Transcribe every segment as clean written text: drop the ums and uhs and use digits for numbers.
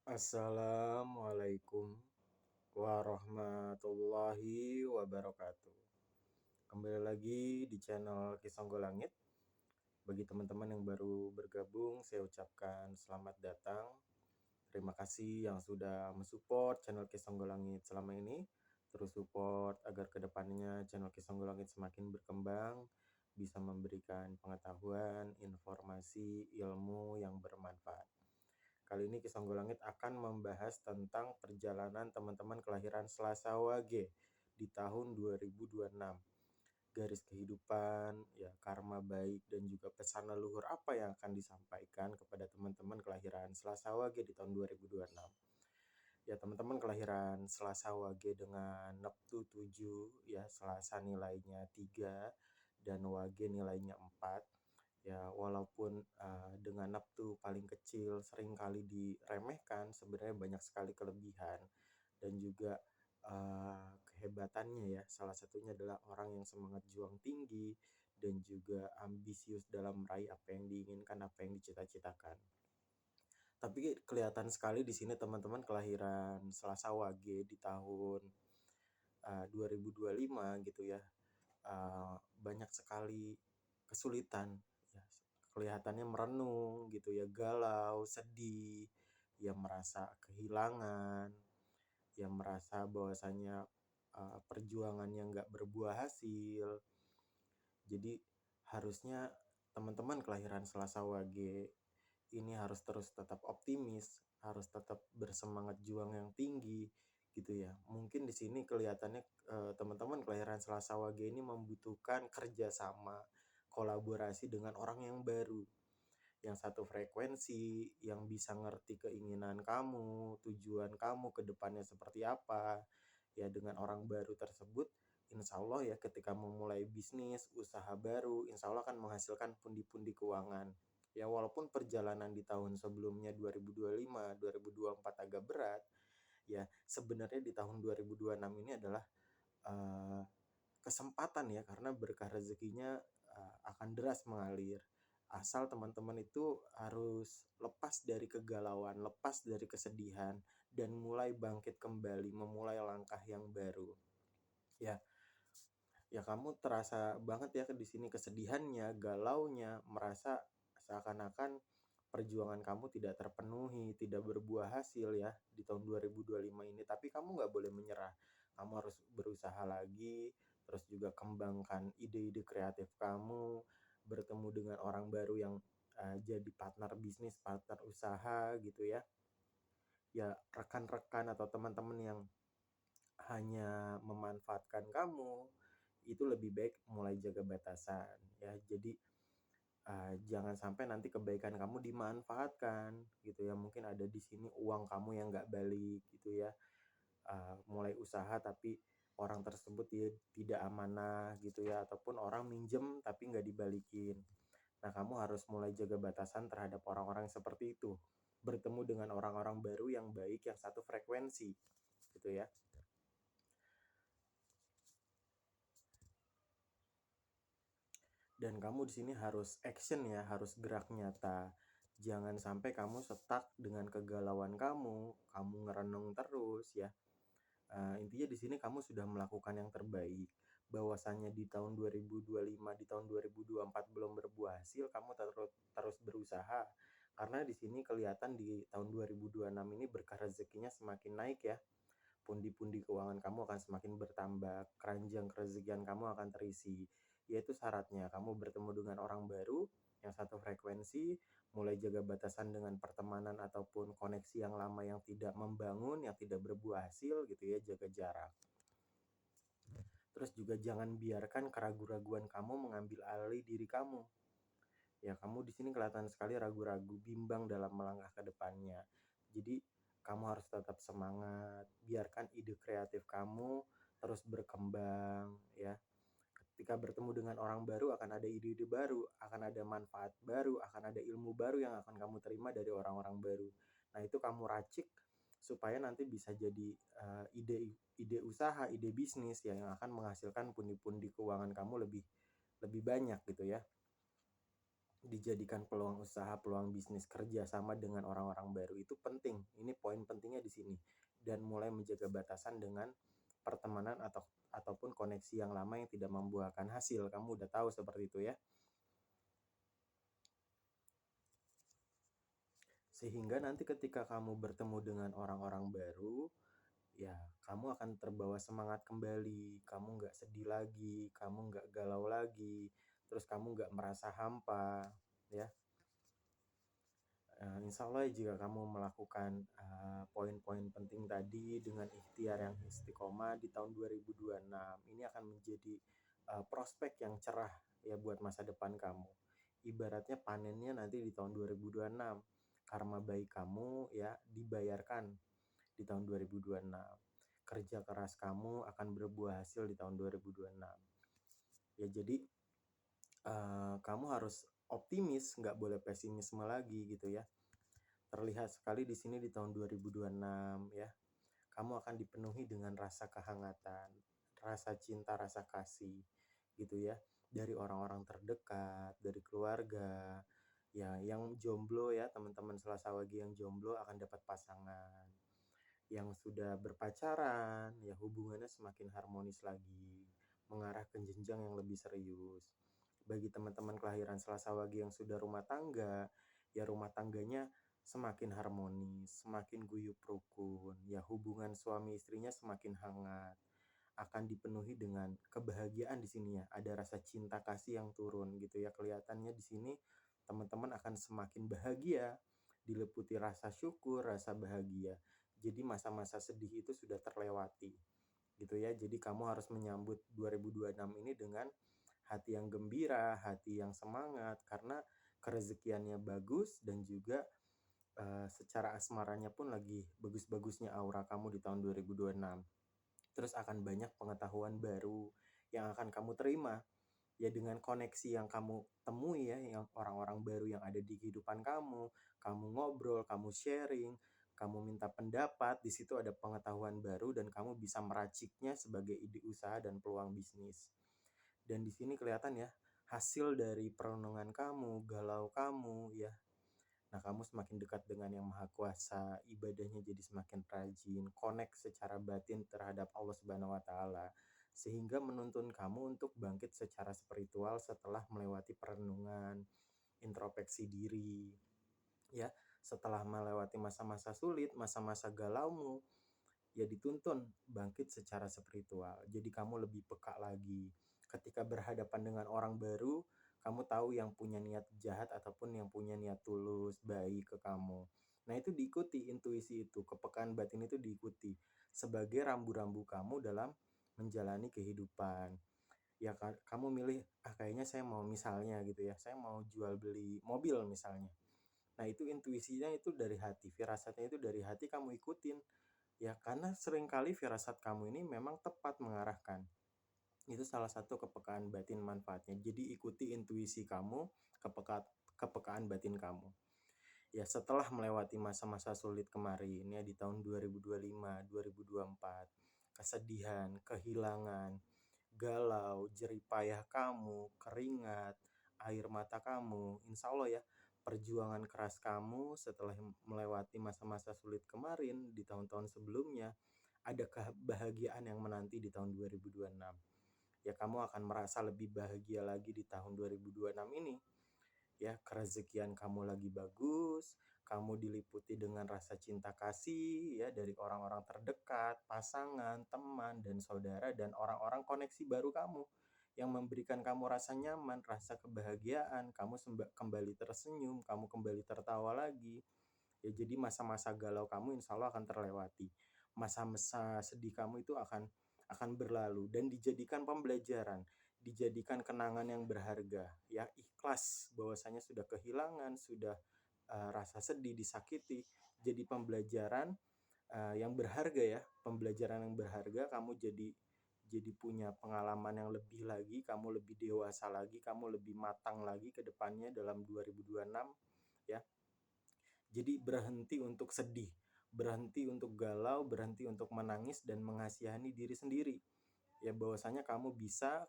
Assalamualaikum warahmatullahi wabarakatuh. Kembali lagi di channel Kisonggo Langit. Bagi teman-teman yang baru bergabung, saya ucapkan selamat datang. Terima kasih yang sudah mensupport channel Kisonggo Langit selama ini. Terus support agar kedepannya channel Kisonggo Langit semakin berkembang, bisa memberikan pengetahuan, informasi, ilmu yang bermanfaat. Kali ini Kisonggo Langit akan membahas tentang perjalanan teman-teman kelahiran Selasa Wage di tahun 2026. Garis kehidupan, ya karma baik dan juga pesan leluhur apa yang akan disampaikan kepada teman-teman kelahiran Selasa Wage di tahun 2026. Ya teman-teman kelahiran Selasa Wage dengan Neptu 7, ya Selasa nilainya 3 dan Wage nilainya 4. Ya walaupun dengan Neptu paling kecil seringkali diremehkan, sebenarnya banyak sekali kelebihan dan juga kehebatannya ya. Salah satunya adalah orang yang semangat juang tinggi dan juga ambisius dalam meraih apa yang diinginkan, apa yang dicita-citakan. Tapi kelihatan sekali di sini teman-teman kelahiran Selasa Wage di tahun 2025 gitu ya. Banyak sekali kesulitan ya, kelihatannya merenung gitu ya, galau, sedih, ya merasa kehilangan, ya merasa bahwasanya perjuangannya nggak berbuah hasil. Jadi harusnya teman-teman kelahiran Selasa Wage ini harus terus tetap optimis, harus tetap bersemangat juang yang tinggi gitu ya. Mungkin di sini kelihatannya teman-teman kelahiran Selasa Wage ini membutuhkan kerjasama, kolaborasi dengan orang yang baru, yang satu frekuensi, yang bisa ngerti keinginan kamu, tujuan kamu ke depannya seperti apa. Ya dengan orang baru tersebut, insya Allah ya ketika memulai bisnis, usaha baru, insya Allah akan menghasilkan pundi-pundi keuangan. Ya walaupun perjalanan di tahun sebelumnya 2025, 2024 agak berat, ya sebenarnya di tahun 2026 ini adalah kesempatan ya, karena berkah rezekinya akan deras mengalir. Asal teman-teman itu harus lepas dari kegalauan, lepas dari kesedihan, dan mulai bangkit kembali, memulai langkah yang baru. Ya kamu terasa banget ya di sini kesedihannya, galaunya, merasa seakan-akan perjuangan kamu tidak terpenuhi, tidak berbuah hasil ya di tahun 2025 ini. Tapi kamu nggak boleh menyerah. Kamu harus berusaha lagi, terus juga kembangkan ide-ide kreatif kamu, bertemu dengan orang baru yang jadi partner bisnis, partner usaha gitu ya. Ya rekan-rekan atau teman-teman yang hanya memanfaatkan kamu, itu lebih baik mulai jaga batasan ya. Jadi jangan sampai nanti kebaikan kamu dimanfaatkan gitu ya. Mungkin ada di sini uang kamu yang nggak balik gitu ya. Mulai usaha tapi orang tersebut tidak amanah gitu ya, ataupun orang minjem tapi nggak dibalikin. Nah kamu harus mulai jaga batasan terhadap orang-orang seperti itu. Bertemu dengan orang-orang baru yang baik, yang satu frekuensi gitu ya. Dan kamu di sini harus action ya, harus gerak nyata. Jangan sampai kamu stuck dengan kegalauan kamu ngerenung terus ya. Intinya di sini kamu sudah melakukan yang terbaik. Bahwasannya di tahun 2025, di tahun 2024 belum berbuah hasil, kamu terus berusaha. Karena di sini kelihatan di tahun 2026 ini berkah rezekinya semakin naik ya. Pundi-pundi keuangan kamu akan semakin bertambah, keranjang kerezekian kamu akan terisi. Yaitu syaratnya kamu bertemu dengan orang baru yang satu frekuensi, mulai jaga batasan dengan pertemanan ataupun koneksi yang lama yang tidak membangun, yang tidak berbuah hasil gitu ya, jaga jarak. Terus juga jangan biarkan keraguan-raguan kamu mengambil alih diri kamu. Ya kamu di sini kelihatan sekali ragu-ragu, bimbang dalam melangkah ke depannya. Jadi kamu harus tetap semangat, biarkan ide kreatif kamu terus berkembang ya. Ketika bertemu dengan orang baru akan ada ide-ide baru, akan ada manfaat baru, akan ada ilmu baru yang akan kamu terima dari orang-orang baru. Nah itu kamu racik supaya nanti bisa jadi ide usaha, ide bisnis ya, yang akan menghasilkan pundi-pundi keuangan kamu lebih banyak gitu ya. Dijadikan peluang usaha, peluang bisnis, kerja sama dengan orang-orang baru itu penting. Ini poin di sini dan mulai menjaga batasan dengan pertemanan ataupun koneksi yang lama yang tidak membuahkan hasil. Kamu udah tahu seperti itu ya. Sehingga nanti ketika kamu bertemu dengan orang-orang baru, ya kamu akan terbawa semangat kembali, kamu nggak sedih lagi, kamu nggak galau lagi, terus kamu nggak merasa hampa, ya. Insya Allah jika kamu melakukan poin-poin penting tadi dengan ikhtiar yang istiqomah di tahun 2026, ini akan menjadi prospek yang cerah ya buat masa depan kamu. Ibaratnya panennya nanti di tahun 2026, karma baik kamu ya dibayarkan di tahun 2026. Kerja keras kamu akan berbuah hasil di tahun 2026. Ya jadi kamu harus optimis, nggak boleh pesimisme lagi gitu ya. Terlihat sekali di sini di tahun 2026 ya. Kamu akan dipenuhi dengan rasa kehangatan, rasa cinta, rasa kasih gitu ya. Dari orang-orang terdekat, dari keluarga. Ya, yang jomblo ya, teman-teman Selasawagi yang jomblo akan dapat pasangan. Yang sudah berpacaran, ya hubungannya semakin harmonis lagi, mengarah ke jenjang yang lebih serius. Bagi teman-teman kelahiran Selasa Wage yang sudah rumah tangga, ya rumah tangganya semakin harmonis, semakin guyup rukun, ya hubungan suami istrinya semakin hangat, akan dipenuhi dengan kebahagiaan di sini ya. Ada rasa cinta kasih yang turun gitu ya. Kelihatannya di sini teman-teman akan semakin bahagia, diliputi rasa syukur, rasa bahagia. Jadi masa-masa sedih itu sudah terlewati gitu ya. Jadi kamu harus menyambut 2026 ini dengan hati yang gembira, hati yang semangat karena kerezekiannya bagus dan juga secara asmaranya pun lagi bagus-bagusnya aura kamu di tahun 2026. Terus akan banyak pengetahuan baru yang akan kamu terima ya dengan koneksi yang kamu temui ya, yang orang-orang baru yang ada di kehidupan kamu ngobrol, kamu sharing, kamu minta pendapat, di situ ada pengetahuan baru dan kamu bisa meraciknya sebagai ide usaha dan peluang bisnis. Dan di sini kelihatan ya, hasil dari perenungan kamu, galau kamu ya. Nah, kamu semakin dekat dengan Yang Maha Kuasa, ibadahnya jadi semakin rajin, connect secara batin terhadap Allah Subhanahu wa taala, sehingga menuntun kamu untuk bangkit secara spiritual setelah melewati perenungan, introspeksi diri. Ya, setelah melewati masa-masa sulit, masa-masa galaumu, ya dituntun bangkit secara spiritual. Jadi kamu lebih peka lagi. Ketika berhadapan dengan orang baru, kamu tahu yang punya niat jahat ataupun yang punya niat tulus, baik ke kamu. Nah itu diikuti intuisi itu, kepekaan batin itu diikuti sebagai rambu-rambu kamu dalam menjalani kehidupan. Ya kamu milih, kayaknya saya mau misalnya gitu ya, saya mau jual beli mobil misalnya. Nah itu intuisinya itu dari hati, firasatnya itu dari hati kamu ikutin. Ya, karena seringkali firasat kamu ini memang tepat mengarahkan. Itu salah satu kepekaan batin manfaatnya. Jadi ikuti intuisi kamu, kepekaan batin kamu. Ya, setelah melewati masa-masa sulit kemarin ya di tahun 2025, 2024, kesedihan, kehilangan, galau, jerih payah kamu, keringat, air mata kamu, insya Allah ya perjuangan keras kamu setelah melewati masa-masa sulit kemarin di tahun-tahun sebelumnya, ada kebahagiaan yang menanti di tahun 2026. Ya kamu akan merasa lebih bahagia lagi di tahun 2026 ini. Ya kerezekian kamu lagi bagus, kamu diliputi dengan rasa cinta kasih ya dari orang-orang terdekat, pasangan, teman, dan saudara, dan orang-orang koneksi baru kamu yang memberikan kamu rasa nyaman, rasa kebahagiaan, kamu kembali tersenyum, kamu kembali tertawa lagi. Ya jadi masa-masa galau kamu insya Allah akan terlewati. Masa-masa sedih kamu itu akan berlalu dan dijadikan pembelajaran, dijadikan kenangan yang berharga. Ya ikhlas bahwasanya sudah kehilangan, sudah rasa sedih, disakiti, jadi pembelajaran yang berharga ya, pembelajaran yang berharga. Kamu jadi punya pengalaman yang lebih lagi, kamu lebih dewasa lagi, kamu lebih matang lagi ke depannya dalam 2026 ya. Jadi berhenti untuk sedih, berhenti untuk galau, berhenti untuk menangis dan mengasihani diri sendiri. Ya bahwasanya kamu bisa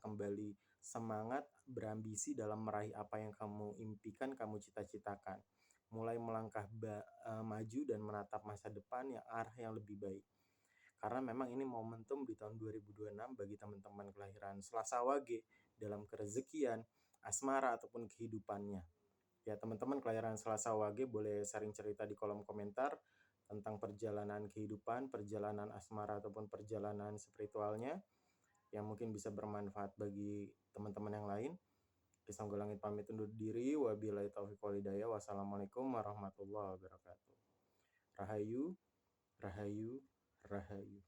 kembali semangat, berambisi dalam meraih apa yang kamu impikan, kamu cita-citakan. mulai melangkah maju dan menatap masa depan yang arah yang lebih baik. Karena memang ini momentum di tahun 2026 bagi teman-teman kelahiran Selasa Wage dalam kerezekian, asmara ataupun kehidupannya. Ya, teman-teman kelahiran Selasa Wage boleh sharing cerita di kolom komentar tentang perjalanan kehidupan, perjalanan asmara ataupun perjalanan spiritualnya yang mungkin bisa bermanfaat bagi teman-teman yang lain. Kisah Langit pamit undur diri. Wabillahi taufiq walhidayah. Wassalamualaikum warahmatullahi wabarakatuh. Rahayu, rahayu, rahayu.